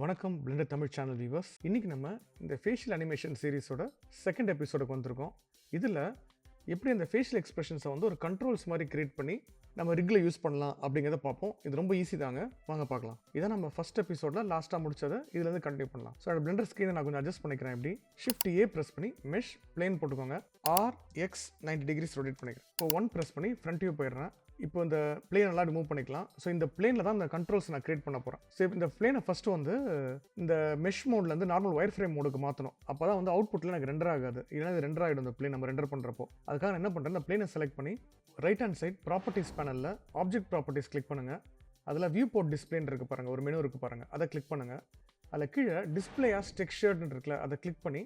வணக்கம் Blender Tamil channel viewers. இன்னைக்கு நம்ம இந்த ஃபேஷியல் அனிமேஷன் சீரிஸோட செகண்ட் எபிசோடுக்கு வந்திருக்கோம். இதில் எப்படி அந்த ஃபேஷியல் எக்ஸ்பிரஷன்ஸை வந்து ஒரு கண்ட்ரோல்ஸ் மாதிரி கிரியேட் பண்ணி நம்ம ரிக்கில் யூஸ் பண்ணலாம் அப்படிங்கிறத பார்ப்போம். இது ரொம்ப ஈஸி தாங்க, வாங்க பார்க்கலாம். இதான் நம்ம ஃபர்ஸ்ட் எபிசோடில் லாஸ்ட்டாக முடிச்சதை இதுலேருந்து கண்டினியூ பண்ணலாம். ஸோ அந்த பிளெண்டர் ஸ்க்ரீனை நான் கொஞ்சம் அட்ஜஸ்ட் பண்ணிக்கிறேன். எப்படி ஷிஃப்ட் ஏ ப்ரெஸ் பண்ணி மெஷ் பிளேன் போட்டுக்கோங்க. RX 90 டிகிரிஸ் ரொட்டேட் பண்ணிக்கிறேன். இப்போ 1 ப்ரெஸ் பண்ணி ஃப்ரண்ட் வியூ போயிடுறேன். இப்போ இந்த பிளேன் நல்லா ரிமூவ் பண்ணிக்கலாம். ஸோ இந்த பிளேனில் தான் இந்த கண்ட்ரோல்ஸ் நான் கிரியேட் பண்ண போகிறேன். ஸோ இந்த பிளேனை ஃபஸ்ட்டு வந்து இந்த மெஷ் மோட்லேருந்து நார்மல் ஒயர் ஃப்ரேம் மோடுக்கு மாற்றணும். அப்போ தான் வந்து அவுட்புட்டில் எனக்கு ரெண்டர் ஆகாது. இல்லைனா இது ரெண்டர் ஆகிடும் இந்த பிளேன் நம்ம ரெண்டர் பண்ணுறப்போ. அதுக்காக நான் என்ன பண்ணுறேன், இந்த பிளேனை செலக்ட் பண்ணி ரைட் ஹேண்ட் சைட் ப்ராப்பர்ட்டிஸ் பேனலில் ஆப்ஜெக்ட் ப்ராப்பர்ட்டிஸ் கிளிக் பண்ணுங்கள். அதில் வியூ போர்ட் டிஸ்பிளேன்னு இருக்குது பாருங்கள், ஒரு மெனு இருக்குது பாருங்கள், அதை கிளிக் பண்ணுங்கள். அதில் கீழே டிஸ்பிளே ஆஸ் டெக்ஸ்சர்ட்னு இருக்குல்ல, அதை கிளிக் பண்ணி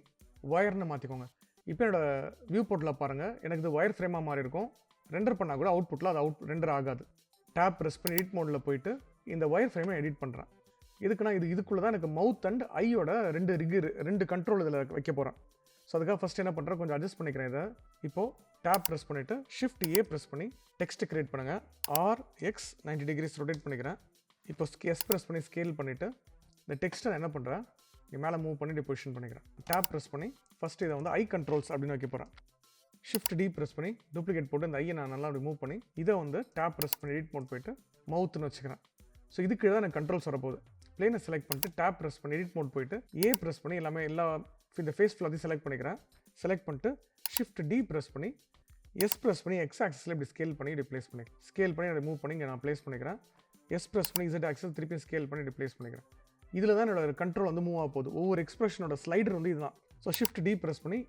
ஒயர்னு மாற்றிக்கோங்க. இப்போ என்னோட வியூ போர்ட்டில் பாருங்கள், எனக்கு இது ஒயர் ஃப்ரேமாக மாறி இருக்கும். ரெண்டர் பண்ணால் கூட அவுட்புட்டில் அது ரெண்டர் ஆகாது. டேப் ப்ரெஸ் பண்ணி எடிட் மோடில் போயிட்டு இந்த ஒயர் ஃப்ரேமை எடிட் பண்ணுறேன். இதுக்கு நான் இதுக்குள்ளே தான் எனக்கு மவுத் அண்ட் ஐயோட ரெண்டு கண்ட்ரோல் இதில் வைக்க போகிறேன். ஸோ அதுக்காக ஃபஸ்ட் என்ன பண்ணுறேன், கொஞ்சம் அட்ஜஸ்ட் பண்ணிக்கிறேன் இதை. இப்போது டேப் ப்ரெஸ் பண்ணிவிட்டு ஷிஃப்ட் ஏ ப்ரெஸ் பண்ணி டெக்ஸ்ட் கிரியேட் பண்ணுங்கள். RX 90 டிகிரிஸ் ரொட்டேட் பண்ணிக்கிறேன். இப்போ எஸ் ப்ரெஸ் பண்ணி ஸ்கேல் பண்ணிவிட்டு இந்த டெக்ஸ்ட்டை நான் என்ன பண்ணுறேன், இங்கே மேலே மூவ் பண்ணி பொசிஷன் பண்ணிக்கிறேன். டேப் ப்ரெஸ் பண்ணி ஃபஸ்ட்டு இதை வந்து ஐ கண்ட்ரோல்ஸ் அப்படின்னு வைக்க போகிறேன். ஷிஃப்ட் டி ப்ரெஸ் பண்ணி டூப்ளிகேட் போட்டு இந்த ஐயை நான் நல்லா அப்படி மூவ் பண்ணி இதை வந்து டேப் ப்ரெஸ் பண்ணி எடிட் மோட் போயிட்டு மவுத்துன்னு வச்சுக்கிறேன். ஸோ இதுக்கு தான் எனக்கு கண்ட்ரோல்ஸ் வரப்போகுது. பிளேனை செலக்ட் பண்ணிட்டு டேப் ப்ரெஸ் பண்ணி எடிட் மோட் போயிட்டு ஏ ப்ரெஸ் பண்ணி எல்லா இந்த ஃபேஸ் ஃபுல்லாக செலக்ட் பண்ணிக்கிறேன். செலக்ட் பண்ணிட்டு ஷிஃப்ட் டி ப்ரெஸ் பண்ணி எஸ் ப்ரெஸ் பண்ணி எக்ஸ் ஆக்சஸில் இப்படி ஸ்கேல் பண்ணி இப்படி ப்ளேஸ் பண்ணிக்கிறேன். ஸ்கேல் பண்ணி அதை மூவ் பண்ணி இங்கே நான் ப்ளேஸ் பண்ணிக்கிறேன். எஸ் ப்ரெஸ் பண்ணி இசட் ஆக்சஸ் திருப்பி ஸ்கேல் பண்ணி இப்படி ப்ளேஸ் பண்ணிக்கிறேன். இதில் தான் என்னோட கண்ட்ரோல் வந்து மூவ் ஆக போகுது. ஒவ்வொரு எக்ஸ்பிரஷனோட ஸ்லைடர் வந்து இதுதான். ஸோ ஷிஃப்ட் டி ப்ரெஸ் பண்ணி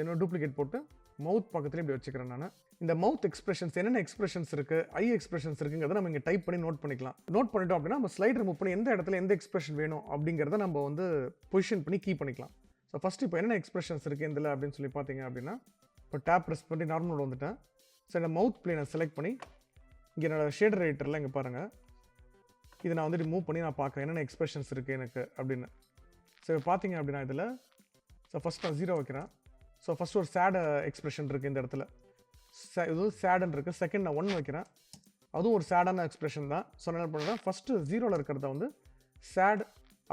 என்னோட டூப்ளிகேட் போட்டு மவுத் பக்கத்துலேயே இப்படி வச்சுக்கிறேன் நான். இந்த மவுத் எக்ஸ்பிரஷன்ஸ் என்னென்ன எக்ஸ்பிரஷன்ஸ் இருக்குது, ஐ எக்ஸ்பிரஷன்ஸ் இருக்குங்கிறத நம்ம இங்கே டைப் பண்ணி நோட் பண்ணிக்கலாம். நோட் பண்ணிட்டோம் அப்படின்னா நம்ம ஸ்லைடர் மூவ் பண்ணி எந்த இடத்துல எந்த எக்ஸ்பிரஷன் வேணும் அப்படிங்கிறத நம்ம வந்து பொசிஷன் பண்ணி கீ பண்ணிக்கலாம். ஸோ ஃபஸ்ட்டு இப்போ என்னென்ன எக்ஸ்பிரஷன்ஸ் இருக்குது இதில் அப்படின்னு சொல்லி பார்த்தீங்க அப்படின்னா, இப்போ டேப் ப்ரெஸ் பண்ணி நார்மல் வந்துட்டேன். ஸோ இந்த மவுத் பிளேனை செலக்ட் பண்ணி இங்கே என்னோட ஷேடர் எடிட்டரில் இங்கே பாருங்கள், இதை நான் வந்துட்டு மூவ் பண்ணி நான் பார்க்குறேன் என்னென்ன எக்ஸ்பிரஷன்ஸ் இருக்குது எனக்கு அப்படின்னு. ஸோ பார்த்தீங்க அப்படின்னா இதில் ஸோ ஃபஸ்ட் நான் 0 வைக்கிறேன். ஸோ ஃபஸ்ட் ஒரு சேட் எக்ஸ்பிரஷன் இருக்குது இந்த இடத்துல, இது சேடுன்னு இருக்குது. செகண்ட் நான் 1 வைக்கிறேன், அதுவும் ஒரு சேடான எக்ஸ்பிரஷன் தான். ஸோ நான் என்ன பண்ணுறேன், ஃபஸ்ட்டு 0ல் இருக்கிறத வந்து சேட்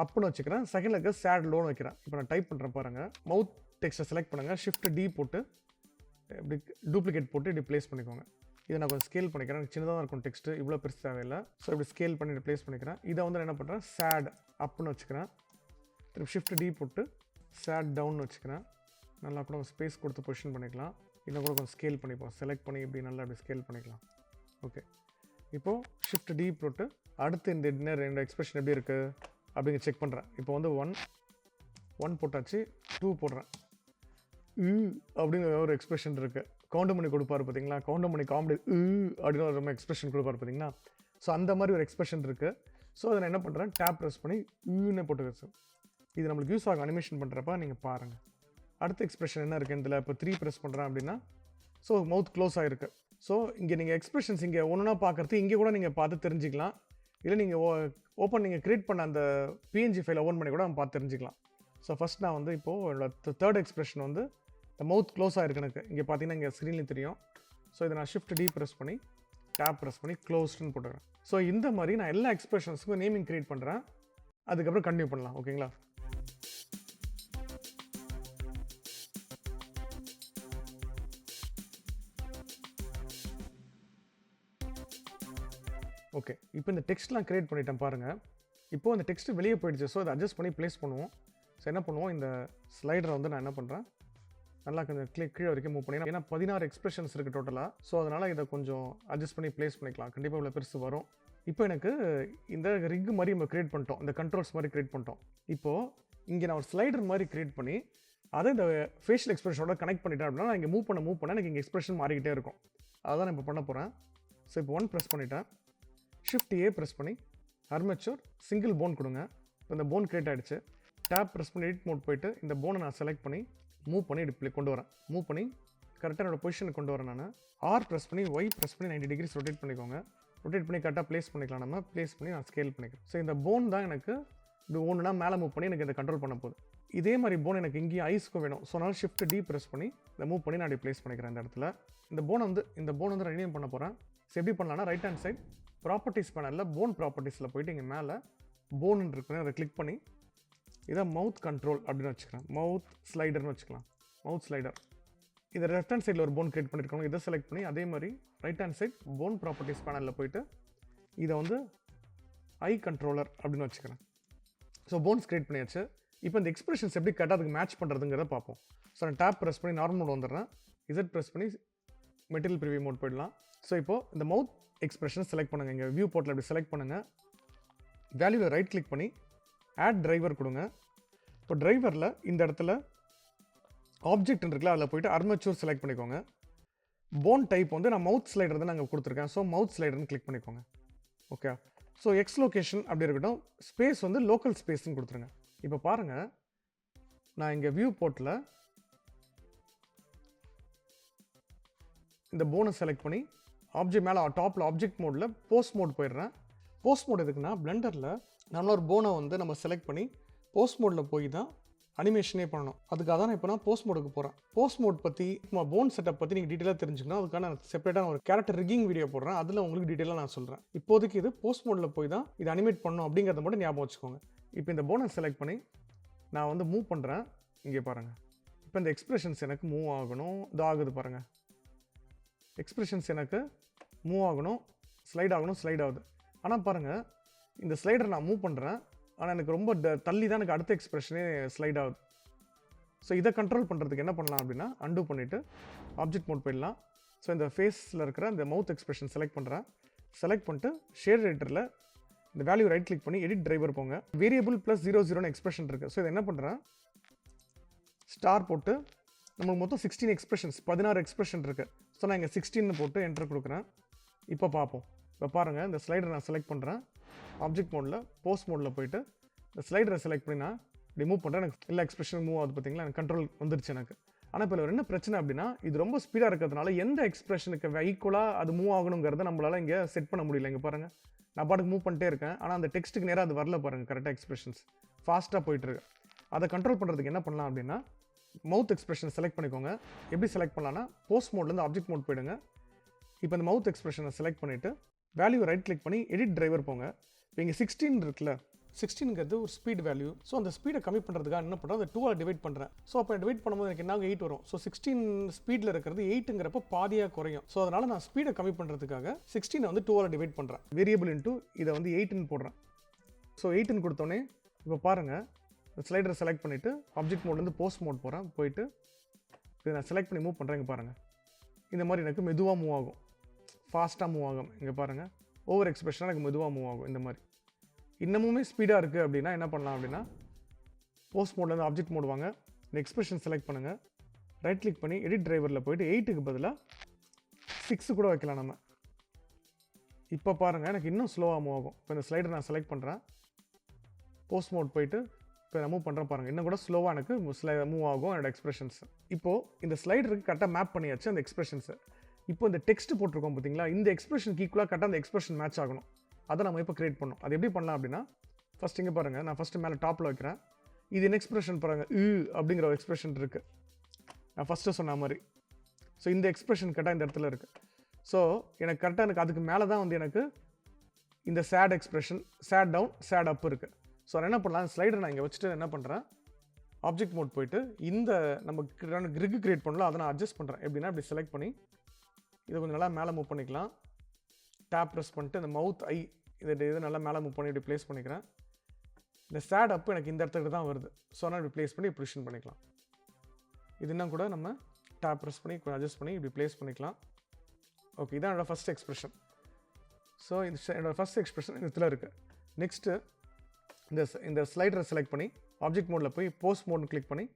அப்புன்னு வச்சுக்கிறேன், செகண்டில் இருக்கிற சேட் லோன்னு வைக்கிறேன். இப்போ நான் டைப் பண்ணுறேன் பாருங்கள். மவுத் டெக்ஸ்ட்டை செலக்ட் பண்ணுங்கள், ஷிஃப்ட் டி போட்டு இப்படி டூப்ளிகேட் போட்டு இப்படி ப்ளேஸ் பண்ணிக்கோங்க. இதை நான் கொஞ்சம் ஸ்கேல் பண்ணிக்கிறேன், எனக்கு சின்னதாக இருக்கும் டெக்ஸ்ட்டு, இவ்வளோ பெருசு தேவையில்லை. ஸோ இப்படி ஸ்கேல் பண்ணி ப்ளேஸ் பண்ணிக்கிறேன். இதை வந்து என்ன பண்ணுறேன், சேட் அப்புன்னு வச்சுக்கிறேன். திருப்பி ஷிஃப்ட் டி போட்டு சேட் டவுன் வச்சுக்கிறேன். நல்லா கூட ஸ்பேஸ் கொடுத்து பொசிஷன் பண்ணிக்கலாம். இன்னும் கூட கொஞ்சம் ஸ்கேல் பண்ணிப்போம், செலக்ட் பண்ணி இப்படி நல்லா அப்படி ஸ்கேல் பண்ணிக்கலாம். ஓகே, இப்போது ஷிஃப்ட் டி போட்டு அடுத்து இந்த ரெண்டு எக்ஸ்பிரஷன் எப்படி இருக்குது அப்படிங்க செக் பண்ணுறேன். இப்போ வந்து 1 போட்டாச்சு, 2 போடுறேன். அப்படிங்கிற ஒரு எக்ஸ்பிரஷன் இருக்குது. கவுண்ட் பண்ணி கொடுப்பாரு பார்த்தீங்களா, கவுண்ட் பண்ணி காமெடி அப்படின்னு ஒரு ரொம்ப எக்ஸ்பிரஷன் கொடுப்பாரு பார்த்தீங்களா. ஸோ அந்த மாதிரி ஒரு எக்ஸ்பிரஷன் இருக்குது. ஸோ அதை நான் என்ன பண்ணுறேன், டேப் ப்ரெஸ் பண்ணி போட்டு வச்சு இது நம்மளுக்கு யூஸ் ஆகும் அனிமேஷன் பண்ணுறப்ப நீங்கள் பாருங்கள். அடுத்த எக்ஸ்பிரஷன் என்ன இருக்குது இதில், இப்போ 3 ப்ரெஸ் பண்ணுறேன் அப்படின்னா ஸோ மவுத் க்ளோஸ் ஆகிருக்கு. ஸோ இங்கே நீங்கள் எக்ஸ்பிரஷன்ஸ் இங்கே ஒன்றுனா பார்க்குறது இங்கே கூட நீங்கள் பார்த்து தெரிஞ்சிக்கலாம். இல்லை நீங்கள் நீங்கள் க்ரியேட் பண்ண அந்த PNG ஃபைலை ஓப்பன் பண்ணி கூட நம்ம பார்த்து தெரிஞ்சிக்கலாம். ஸோ ஃபஸ்ட் நான் வந்து இப்போது என்னோட தேர்ட் எக்ஸ்பிரஷன் வந்து இந்த மவுத் க்ளோஸ் ஆகிருக்கு எனக்கு. இங்கே பார்த்தீங்கன்னா இங்கே ஸ்க்ரீன்லேயும் தெரியும். ஸோ இதை நான் ஷிஃப்ட் டி ப்ரெஸ் பண்ணி டேப் ப்ரெஸ் பண்ணி க்ளோஸ்டுன்னு போட்டுக்கிறேன். ஸோ இந்த மாதிரி நான் எல்லா எக்ஸ்பிரஷன்ஸுக்கும் நேமிங் க்ரியேட் பண்ணுறேன். அதுக்கப்புறம் கண்டினியூ பண்ணலாம். ஓகேங்களா? ஓகே, இப்போ இந்த டெக்ஸ்ட்லாம் க்ரியேட் பண்ணிட்டேன் பாருங்கள். இப்போது அந்த டெக்ஸ்ட்டு வெளியே போயிடுச்சு. ஸோ அதை அட்ஜஸ்ட் பண்ணி ப்ளேஸ் பண்ணுவோம். ஸோ என்ன பண்ணுவோம், இந்த ஸ்லைடரை வந்து நான் என்ன பண்ணுறேன், நல்லா கொஞ்சம் கீழே வரைக்கும் மூவ் பண்ணி, ஏன்னா 16 எக்ஸ்பிரஷன்ஸ் இருக்குது டோட்டலாக. ஸோ அதனால் இதை கொஞ்சம் அட்ஜஸ்ட் பண்ணி ப்ளேஸ் பண்ணிக்கலாம். கண்டிப்பாக இவ்வளோ பெருசு வரும். இப்போ எனக்கு இந்த ரிக் மாதிரி நம்ம க்ரியேட் பண்ணிட்டோம், இந்த கண்ட்ரோல்ஸ் மாதிரி க்ரியேட் பண்ணிட்டோம். இப்போது இங்கே நான் ஒரு ஸ்லைடர் மாதிரி க்ரியேட் பண்ணி அதை இந்த ஃபேஷியல் எக்ஸ்பிரஷனோட கனெக்ட் பண்ணிட்டேன் அப்படின்னா நான் இங்கே மூவ் பண்ண எனக்கு இங்கே எக்ஸ்பிரஷன் மாறிக்கிட்டே இருக்கும். அதான் நான் இப்போ பண்ண போகிறேன். ஸோ இப்போ 1 ப்ரெஸ் பண்ணிட்டேன், ஷிஃப்ட் ஏ ப்ரெஸ் பண்ணி ஆர்மேச்சர் சிங்கிள் போன் கொடுங்க. இப்போ இந்த போன் க்ரியேட் ஆகிடுச்சு. டேப் ப்ரெஸ் பண்ணி எடிட் மோட் போயிட்டு இந்த போனை நான் செலக்ட் பண்ணி மூவ் பண்ணி இப்படி கொண்டு வரேன். மூவ் பண்ணி கரெக்டாக என்னோட பொசிஷனுக்கு கொண்டு வரேன் நான். R ப்ரெஸ் பண்ணி ஒய் ப்ரெஸ் பண்ணி 90 டிகிரிஸ் ரொட்டேட் பண்ணிக்கோங்க. ரொட்டேட் பண்ணி கரெக்டாக ப்ளேஸ் பண்ணிக்கலாம். நம்ம ப்ளேஸ் பண்ணி நான் ஸ்கேல் பண்ணிக்கிறேன். ஸோ இந்த போன் தான் எனக்கு இப்படி ஒன்றுனா மேலே மூவ் பண்ணி எனக்கு இதை கண்ட்ரோல் பண்ண போகுது. இதே மாதிரி போன் எனக்கு இங்கேயும் ஐஸ்க்கும் வேணும். ஸோ அதனால் ஷிஃப்ட் டி ப்ரெஸ் பண்ணி இதை மூவ் பண்ணி நான் இப்படி ப்ளேஸ் பண்ணிக்கிறேன் இந்த இடத்துல. இந்த போன் வந்து ரெனியூம் பண்ண போகிறேன். ஸோ எப்படி பண்ணலாம்னா ரைட் ஹேண்ட் சைட் ப்ராப்பர்ட்டிஸ் பேனலில் போன் ப்ராப்பர்ட்டிஸில் போயிட்டு இங்கே மேலே போன் இருக்குன்னு அதை கிளிக் பண்ணி இதை மவுத் கண்ட்ரோல் அப்படின்னு வச்சுக்கிறேன். மவுத் ஸ்லைடர்னு வச்சுக்கலாம். மவுத் ஸ்லைடர் இதை லெஃப்ட் ஹேண்ட் சைடில் ஒரு போன் கிரியேட் பண்ணியிருக்கோம். இதை செலக்ட் பண்ணி அதே மாதிரி ரைட் ஹேண்ட் சைட் போன் ப்ராப்பர்ட்டிஸ் பேனலில் போயிட்டு இதை வந்து ஐ கண்ட்ரோலர் அப்படின்னு வச்சுக்கிறேன். ஸோ போன்ஸ் கிரியேட் பண்ணியாச்சு. இப்போ இந்த எக்ஸ்பிரஷன்ஸ் எப்படி கரெக்டாக அதுக்கு மேட்ச் பண்ணுறதுங்கிறத பார்ப்போம். ஸோ நான் டேப் ப்ரெஸ் பண்ணி நார்மல் மோட் வந்துடுறேன். இசட் ப்ரெஸ் பண்ணி மெட்டீரியல் ப்ரிவியூ மோட் போயிடலாம். ஸோ இப்போது இந்த மவுத் எக்ஸ்பிரஷன் செலக்ட் பண்ணுங்கள். இங்கே வியூ போர்ட்டில் இப்படி செலக்ட் பண்ணுங்கள். வேல்யூவில் ரைட் கிளிக் பண்ணி ஆட் டிரைவர் கொடுங்க. இப்போ டிரைவரில் இந்த இடத்துல ஆப்ஜெக்ட் இருக்குல்ல, அதில் போய்ட்டு அர்மச்சூர் செலக்ட் பண்ணிக்கோங்க. போன் டைப் வந்து நான் மவுத் ஸ்லைடர் தான் நாங்கள் கொடுத்துருக்கேன். ஸோ மவுத் ஸ்லைடர்னு கிளிக் பண்ணிக்கோங்க. ஓகே. ஸோ எக்ஸ் லொக்கேஷன் அப்படி இருக்கட்டும். ஸ்பேஸ் வந்து லோக்கல் ஸ்பேஸ்ன்னு கொடுத்துருங்க. இப்போ பாருங்கள், நான் இங்கே வியூ போர்ட்டில் இந்த போனை செலக்ட் பண்ணி ஆப்ஜெக்ட் மேலே டாப்பில் ஆப்ஜெக்ட் மோடில் போஸ்ட் மோட் போயிடுறேன். போஸ்ட் மோட் எதுக்குன்னா, பிளெண்டரில் நம்மள ஒரு போனை வந்து நம்ம செலக்ட் பண்ணி போஸ்ட் மோடில் போய் தான் அனிமேஷனே பண்ணணும். அதுக்காக தான் இப்போ நான் போஸ்ட் மோடுக்கு போகிறேன். போஸ்ட் மோட் பற்றி போன் செட்டப் பற்றி நீங்கள் டீட்டெயிலாக தெரிஞ்சுக்கணும். அதுக்கான செப்பரேட்டான ஒரு கேரக்டர் ரிக்கிங் வீடியோ போடுறேன். அதில் உங்களுக்கு டீட்டெயிலாக நான் சொல்கிறேன். இப்போதைக்கு இது போஸ்ட் மோடில் போய் தான் இது அனிமேட் பண்ணணும் அப்படிங்கிறத மட்டும் ஞாபகம் வச்சுக்கோங்க. இப்போ இந்த போனை செலக்ட் பண்ணி நான் வந்து மூவ் பண்ணுறேன். இங்கே பாருங்கள், இப்போ இந்த எக்ஸ்பிரஷன்ஸ் எனக்கு மூவ் ஆகணும். இது ஆகுது பாருங்கள். எக்ஸ்பிரஷன்ஸ் எனக்கு மூவ் ஆகணும், ஸ்லைட் ஆகணும், ஸ்லைட் ஆகுது. ஆனால் பாருங்கள், இந்த ஸ்லைடரை நான் மூவ் பண்ணுறேன். ஆனால் எனக்கு ரொம்ப தள்ளி தான் எனக்கு அடுத்த எக்ஸ்பிரஷனே ஸ்லைட் ஆகுது. ஸோ இதை கண்ட்ரோல் பண்ணுறதுக்கு என்ன பண்ணலாம் அப்படின்னா, அன்டூ பண்ணிவிட்டு ஆப்ஜெக்ட் மோட் போயிடலாம். ஸோ இந்த ஃபேஸில் இருக்கிற இந்த மவுத் எக்ஸ்பிரஷன் செலக்ட் பண்ணுறேன். செலக்ட் பண்ணிட்டு ஷேட் ரைட்டரில் இந்த வேல்யூ ரைட் கிளிக் பண்ணி எடிட் டிரைவர் போங்க. வேரியபிள் +00 எக்ஸ்பிரஷன் இருக்குது. ஸோ இதை என்ன பண்ணுறேன், ஸ்டார் போட்டு நம்மளுக்கு மொத்தம் 16 எக்ஸ்பிரஷன்ஸ் 16 எக்ஸ்பிரஷன் இருக்குது. ஸோ நான் இங்கே 16 போட்டு என்டர் கொடுக்குறேன். இப்போ பார்ப்போம். இப்போ பாருங்கள், இந்த ஸ்லைடரை நான் செலக்ட் பண்ணுறேன். ஆப்ஜெக்ட் மோடில் போஸ்ட் மோடில் போயிட்டு இந்த ஸ்லைடரை செலக்ட் பண்ணி நான் மூவ் பண்ணுறேன். எனக்கு எல்லா எக்ஸ்பிரஷன் மூவ் ஆகுது பார்த்தீங்களா, எனக்கு கண்ட்ரோல் வந்துருச்சு எனக்கு. ஆனால் இப்போ என்ன பிரச்சனை அப்படின்னா, இது ரொம்ப ஸ்பீடாக இருக்கிறதுனால எந்த எக்ஸ்பிரஷனுக்கு ஈக்குவலாக அது மூவ் ஆகணுங்கிறத நம்மளால் இங்கே செட் பண்ண முடியல. இங்கே பாருங்கள், நான் பாட்டுக்கு மூவ் பண்ணிட்டே இருக்கேன். ஆனால் அந்த டெக்ஸ்ட்டுக்கு நேராக அது வரல பாருங்கள். கரெக்டாக எக்ஸ்பிரஷன்ஸ் ஃபாஸ்ட்டாக போயிட்டுருக்கு. அதை கண்ட்ரோல் பண்ணுறதுக்கு என்ன பண்ணலாம் அப்படின்னா, மவுத் எக்ஸ்பிரஷன் செலக்ட் பண்ணிக்கோங்க. எப்படி செலக்ட் பண்ணலான்னா, போஸ்ட் மோட்லேருந்து ஆப்ஜெக்ட் மோட் போயிடுங்க. இப்போ இந்த மவுத் எக்ஸ்பிரஷனை செலக்ட் பண்ணிவிட்டு வேல்யூ ரைட் கிளிக் பண்ணி எடிட் டிரைவர் போங்க. இப்போ இங்கே 16 இருக்குல்ல, 16ங்கிறது ஒரு ஸ்பீட் வேல்யூ. ஸோ அந்த ஸ்பீடை கம்மி பண்ணுறதுக்காக என்ன பண்ணுறோம், அதை 2ஆல் டிவைட் பண்ணுறேன். ஸோ அப்போ டிவைட் பண்ணும்போது எனக்கு என்ன 8 வரும். ஸோ 16 ஸ்பீடில் இருக்கிறது 8ங்கிறப்ப பாதியாக குறையும். ஸோ அதனால் நான் ஸ்பீடை கம்மி பண்ணுறதுக்காக 16 வந்து 2ஆல் டிவைட் பண்ணுறேன். வேரியபிள் இன்ட்டு இதை வந்து 8ன்னு போடுறேன். ஸோ 8ன்னு கொடுத்தோன்னே இப்போ பாருங்கள், ஸ்லைடரை செலக்ட் பண்ணிவிட்டு ஆப்ஜெக்ட் மோட்லேருந்து போஸ்ட் மோட் போகிறேன். போயிட்டு இதை நான் செலக்ட் பண்ணி மூவ் பண்ணுறேன். இங்கே பாருங்கள், இந்த மாதிரி எனக்கு மெதுவாக மூவ் ஆகும், ஃபாஸ்ட்டாக மூவ் ஆகும். இங்கே பாருங்கள், ஓவர் எக்ஸ்பிரஷனாக எனக்கு மெதுவாக மூவ் ஆகும். இந்த மாதிரி இன்னமுமே ஸ்பீடாக இருக்குது அப்படின்னா என்ன பண்ணலாம் அப்படின்னா, போஸ்ட் மோட்லேருந்து ஆப்ஜெக்ட் மோட் வாங்க. இந்த எக்ஸ்பிரஷன் செலக்ட் பண்ணுங்கள். ரைட் கிளிக் பண்ணி எடிட் டிரைவரில் போயிட்டு 8க்கு பதிலாக 6 கூட வைக்கலாம் நம்ம. இப்போ பாருங்கள், எனக்கு இன்னும் ஸ்லோவாக மூவ் ஆகும். இப்போ இந்த ஸ்லைடர் நான் செலக்ட் பண்ணுறேன். போஸ்ட் மோட் போயிட்டு இப்போ நான் மூவ் பண்ணுறேன் பாருங்கள், இன்னும் கூட ஸ்லோவாக எனக்கு மூவ் ஆகும் என்னோடய எக்ஸ்பிரஷன்ஸ். இப்போது இந்த ஸ்லைடருக்கு கரெக்டாக மேப் பண்ணியாச்சு அந்த எக்ஸ்பிரஷன்ஸை. இப்போ இந்த டெக்ஸ்ட் போட்டிருக்கோம் பார்த்தீங்களா, இந்த எக்ஸ்பிரஷனுக்கு ஈக்குவலாக கரெக்டாக அந்த எக்ஸ்பிரஷன் மேட்ச் ஆகணும். அதை நம்ம இப்போ கிரியேட் பண்ணணும். அது எப்படி பண்ணலாம் அப்படின்னா, ஃபஸ்ட் இங்கே பாருங்கள், நான் ஃபஸ்ட்டு மேலே டாப்பில் வைக்கிறேன். இது என்ன எக்ஸ்பிரஷன் பாருங்கள், அப்படிங்கிற ஒரு எக்ஸ்பிரஷன் இருக்குது. நான் ஃபஸ்ட்டு சொன்ன மாதிரி. ஸோ இந்த எக்ஸ்பிரஷன் கரெக்டாக இந்த இடத்துல இருக்குது. ஸோ எனக்கு கரெக்டாக எனக்கு அதுக்கு மேலே தான் வந்து எனக்கு இந்த sad expression, sad down, sad up இருக்குது. ஸோ நான் என்ன பண்ணலாம், ஸ்லைடர் நான் இங்கே வச்சுட்டு என்ன பண்ணுறேன், ஆப்ஜெக்ட் மோட் போயிட்டு இந்த நம்ம ரிக் கிரியேட் பண்ணலாம், அதை நான் அட்ஜஸ்ட் பண்ணுறேன். எப்படின்னா இப்படி செலக்ட் பண்ணி இதை கொஞ்சம் நல்லா மேலே மூவ் பண்ணிக்கலாம். டேப் ப்ரெஸ் பண்ணிட்டு இந்த மவுத் ஐ இதை நல்லா மேலே மூவ் பண்ணி இப்படி ப்ளேஸ் பண்ணிக்கிறேன். இந்த சேட் அப் எனக்கு இந்த இடத்துக்கு தான் வருது. ஸோ நான் இப்படி ப்ளேஸ் பண்ணி பொசிஷன் பண்ணிக்கலாம். இது இன்னும் கூட நம்ம டேப் ப்ரெஸ் பண்ணி அட்ஜஸ்ட் பண்ணி இப்படி ப்ளேஸ் பண்ணிக்கலாம். ஓகே, இதான் என்னோடய ஃபஸ்ட் எக்ஸ்பிரஷன். ஸோ என்னோடய ஃபஸ்ட் எக்ஸ்பிரஷன் இந்த இடத்துல இருக்குது. நெக்ஸ்ட்டு இந்த ஸ்லைடரை செலக்ட் பண்ணி ஆப்ஜெக்ட் மோடில் போய் போஸ்ட் மோட்னு கிளிக் பண்ணி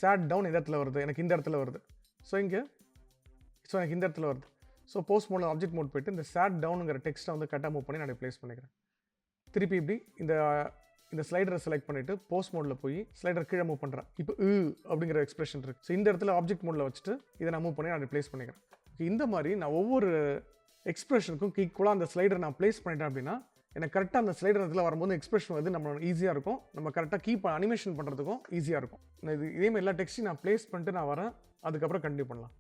சேட் டவுன் இந்த இடத்துல வருது, எனக்கு இந்த இடத்துல வருது. ஸோ எனக்கு இந்த இடத்துல வருது. ஸோ போஸ்ட் மோடில் ஆப்ஜெக்ட் மோட் போய்ட்டு இந்த சேட் டவுனுங்கிற டெக்ஸ்ட்டை வந்து கரெக்டாக மூவ் பண்ணி நான் ப்ளேஸ் பண்ணிக்கிறேன். திருப்பி இப்படி இந்த ஸ்லைடரை செலக்ட் பண்ணிவிட்டு போஸ்ட் மோடில் போய் ஸ்லைடர் கீழே மூவ் பண்ணுறேன். இப்போ அப்படிங்கிற எக்ஸ்பிரஷன் இருக்குது. ஸோ இந்த இடத்துல ஆப்ஜெக்ட் மோடில் வச்சுட்டு இதை நான் மூவ் பண்ணி நான் ப்ளேஸ் பண்ணிக்கிறேன். இந்த மாதிரி நான் ஒவ்வொரு எக்ஸ்பிரஷனுக்கும் ஈக்குவலாக அந்த ஸ்லைடர் நான் ப்ளேஸ் பண்ணிட்டேன் அப்படின்னா எனக்கு கரெக்டாக அந்த ஸ்லைடர் இடத்துல வரும்போது எக்ஸ்பிரஷன் வந்து நம்ம ஈஸியாக இருக்கும். நம்ம கரெக்டாக அனிமேஷன் பண்ணுறதுக்கும் ஈஸியாக இருக்கும். இதேமாதிரி எல்லா டெக்ஸ்ட்டையும் நான் ப்ளேஸ் பண்ணிட்டு நான் வரேன். அதுக்கப்புறம் கண்டினியூ பண்ணலாம்.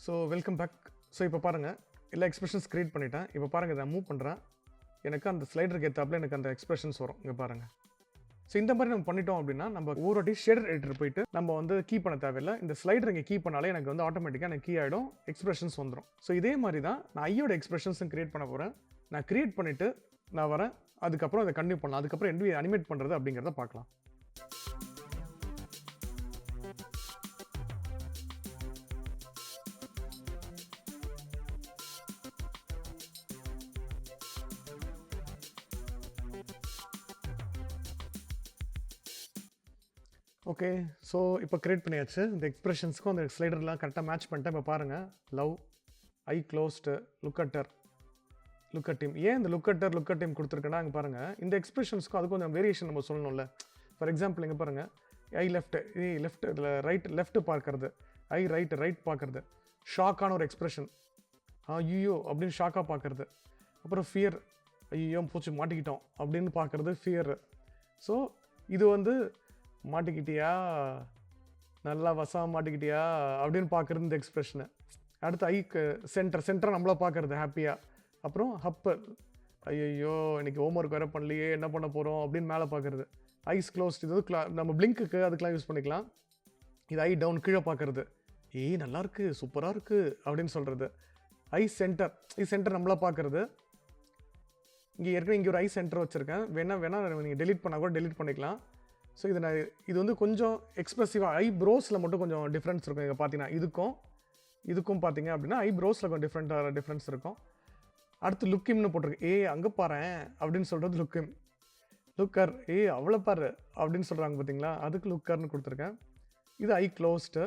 So welcome back. ஸோ இப்போ பாருங்கள், எல்லா எக்ஸ்பிரஷன்ஸ் க்ரியேட் பண்ணிட்டேன். இப்போ பாருங்கள், இதை மூவ் பண்ணுறேன். எனக்கு அந்த ஸ்லைடருக்கு ஏற்றாப்புல எனக்கு அந்த எக்ஸ்பிரஷன்ஸ் வரும். இங்கே பாருங்கள். ஸோ இந்த மாதிரி நம்ம பண்ணிட்டோம் அப்படின்னா நம்ம ஒவ்வொரு வாட்டி ஷேடர் எடிட்டர் போயிட்டு நம்ம வந்து கீ பண்ண தேவையில்லை. இந்த ஸ்லைடர் இங்கே கீ பண்ணாலே எனக்கு வந்து ஆட்டோமேட்டிக்காக எனக்கு கீ ஆகிடும், எக்ஸ்பிரஷன்ஸ் வந்துடும். ஸோ இதே மாதிரி தான் நான் ஐயோட எக்ஸ்பிரஷன்ஸும் க்ரியேட் பண்ண போகிறேன். நான் க்ரியேட் பண்ணிவிட்டு நான் வரேன். அதுக்கப்புறம் அதை கண்டினியூ பண்ணலாம். அதுக்கப்புறம் எப்படி அனிமேட் பண்ணுறது அப்படிங்கிறத பார்க்கலாம். ஓகே, ஸோ இப்போ க்ரியேட் பண்ணியாச்சு. இந்த எக்ஸ்பிரஷன்ஸ்க்கும் அந்த ஸ்லைடர்லாம் கரெக்டாக மேட்ச் பண்ணிட்டேன். இப்போ பாருங்கள், love, I closed, look at team. ஏன் இந்த லுக் அட் டீம் கொடுத்துருக்கேன்னா, அங்கே பாருங்கள், இந்த எக்ஸ்பிரஷன்ஸ்க்கும் அதுக்கும் கொஞ்சம் வேரியேஷன் நம்ம சொல்லணும்ல. ஃபார் எக்ஸாம்பிள் இங்கே பாருங்கள், ஐ லெஃப்ட் இதில் லெஃப்ட்டு பார்க்கறது, ஐ ரைட் பார்க்கறது, ஷாக்கான ஒரு எக்ஸ்பிரஷன், ஐயோ அப்படின்னு ஷாக்காக பார்க்கறது. அப்புறம் ஃபியர், ஐயோ பூச்சி மாட்டிக்கிட்டோம் அப்படின்னு பார்க்கறது ஃபியர். ஸோ இது வந்து மாட்டிக்கிட்டியா, நல்லா வசமாக மாட்டிக்கிட்டியா அப்படின்னு பார்க்குறது இந்த எக்ஸ்ப்ரெஷனை. அடுத்து ஐக்கு சென்டராக நம்மளா பார்க்குறது ஹாப்பியாக. அப்புறம் ஹப்பு, ஐயோ இன்னைக்கு ஹோம்ஒர்க் வேறு பண்ணலையே, என்ன பண்ண போகிறோம் அப்படின்னு மேலே பார்க்குறது. ஐஸ் க்ளோஸ்ட், இது நம்ம பிளிங்க்குக்கு அதுக்கெலாம் யூஸ் பண்ணிக்கலாம். இது ஐ டவுன், கீழே பார்க்குறது, நல்லாயிருக்கு, சூப்பராக இருக்குது அப்படின்னு சொல்கிறது. ஐ சென்டர் நம்மளா பார்க்குறது. இங்கே ஏற்கனவே இங்கே ஒரு ஐ சென்டர் வச்சுருக்கேன், வேணா நீங்கள் டெலீட் பண்ணால் கூட டெலீட் பண்ணிக்கலாம். ஸோ இது வந்து கொஞ்சம் எக்ஸ்ப்ரெசிவாக ஐ ப்ரோஸில் மட்டும் கொஞ்சம் டிஃப்ரென்ஸ் இருக்கும். இங்கே பார்த்தீங்கன்னா இதுக்கும் பார்த்தீங்க அப்படின்னா ஐ ப்ரோஸில் கொஞ்சம் டிஃப்ரென்ஸ் இருக்கும். அடுத்து லுக்கிம்னு போட்டிருக்கு, அங்கே பாறேன் அப்படின்னு சொல்கிறது லுக்கிம். லுக்கர், அவ்வளோ பாரு அப்படின்னு சொல்கிறாங்க பார்த்தீங்களா, அதுக்கு லுக்கர்னு கொடுத்துருக்கேன். இது ஐ க்ளோஸ்டு.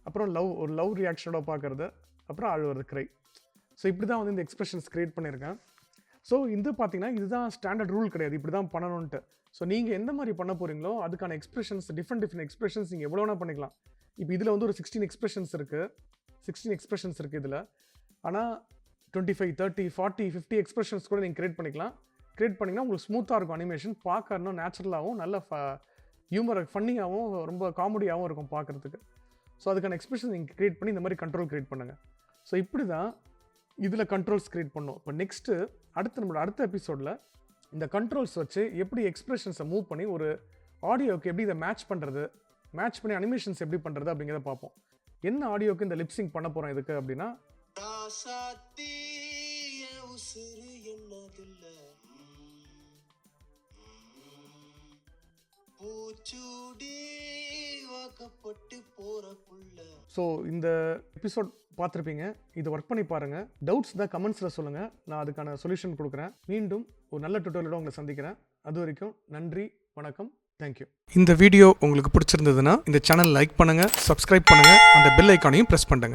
அப்புறம் ஒரு லவ் ரியாக்ஷனோட பார்க்குறது. அப்புறம் அழுவது, கிரை. ஸோ இப்படி தான் வந்து இந்த எக்ஸ்ப்ரெஷன்ஸ் க்ரியேட் பண்ணியிருக்கேன். ஸோ இது பார்த்தீங்கன்னா இதுதான் ஸ்டாண்டர்ட் ரூல் கிடையாது, இப்படி தான் பண்ணணுன்ட்டு. ஸோ நீங்கள் எந்த மாதிரி பண்ண போகிறீங்களோ அதுக்கான எக்ஸ்பிரஷன்ஸ், டிஃப்ரெண்ட் எக்ஸ்பிரஷன்ஸ் நீங்கள் எவ்வளோ வேணால் பண்ணிக்கலாம். இப்போ இதில் வந்து ஒரு 16 எக்ஸ்பிரஷன்ஸ் இருக்குது இதில். ஆனால் 25, 30, 40, 50 எக்ஸ்பிரஷன்ஸ் கூட நீங்கள் க்ரியேட் பண்ணிக்கலாம். க்ரியேட் பண்ணிங்கன்னா உங்களுக்கு ஸ்மூத்தாக இருக்கும் அனிமேஷன், பார்க்க இன்னும் நேச்சுரலாகவும் நல்ல ஃபன்னியாகவும் ரொம்ப காமெடியாகவும் இருக்கும் பார்க்குறதுக்கு. ஸோ அதுக்கான எக்ஸ்பிரஷன் நீங்கள் க்ரியேட் பண்ணி இந்த மாதிரி கண்ட்ரோல் க்ரியேட் பண்ணுங்கள். ஸோ இப்படி தான் இதில் கண்ட்ரோல்ஸ் க்ரியேட் பண்ணணும். இப்போ நெக்ஸ்ட்டு நம்மளோட அடுத்த எபிசோடில் இந்த கண்ட்ரோல்ஸ் வச்சு எப்படி எக்ஸ்பிரஷன்ஸை மூவ் பண்ணி ஒரு ஆடியோக்கு எப்படி இதை மேட்ச் பண்ணி அனிமேஷன்ஸ் எப்படி பண்ணுறது அப்படிங்கிறத பார்ப்போம். என்ன ஆடியோக்கு இந்த லிப்சிங் பண்ண போகிறோம் இதுக்கு அப்படின்னா, ஸோ இந்த எபிசோட் பார்த்துருப்பீங்க. இது ஒர்க் பண்ணி பாருங்கள். டவுட்ஸ் தான் கமெண்ட்ஸில் சொல்லுங்கள், நான் அதுக்கான சொல்யூஷன் கொடுக்குறேன். மீண்டும் ஒரு நல்ல டுட்டோரியலோட உங்களை சந்திக்கிறேன். அது வரைக்கும் நன்றி, வணக்கம், தேங்க்யூ. இந்த வீடியோ உங்களுக்கு பிடிச்சிருந்ததுன்னா இந்த சேனல் லைக் பண்ணுங்கள், சப்ஸ்கிரைப் பண்ணுங்கள், அந்த பெல் ஐக்கானையும் ப்ரெஸ் பண்ணுங்கள்.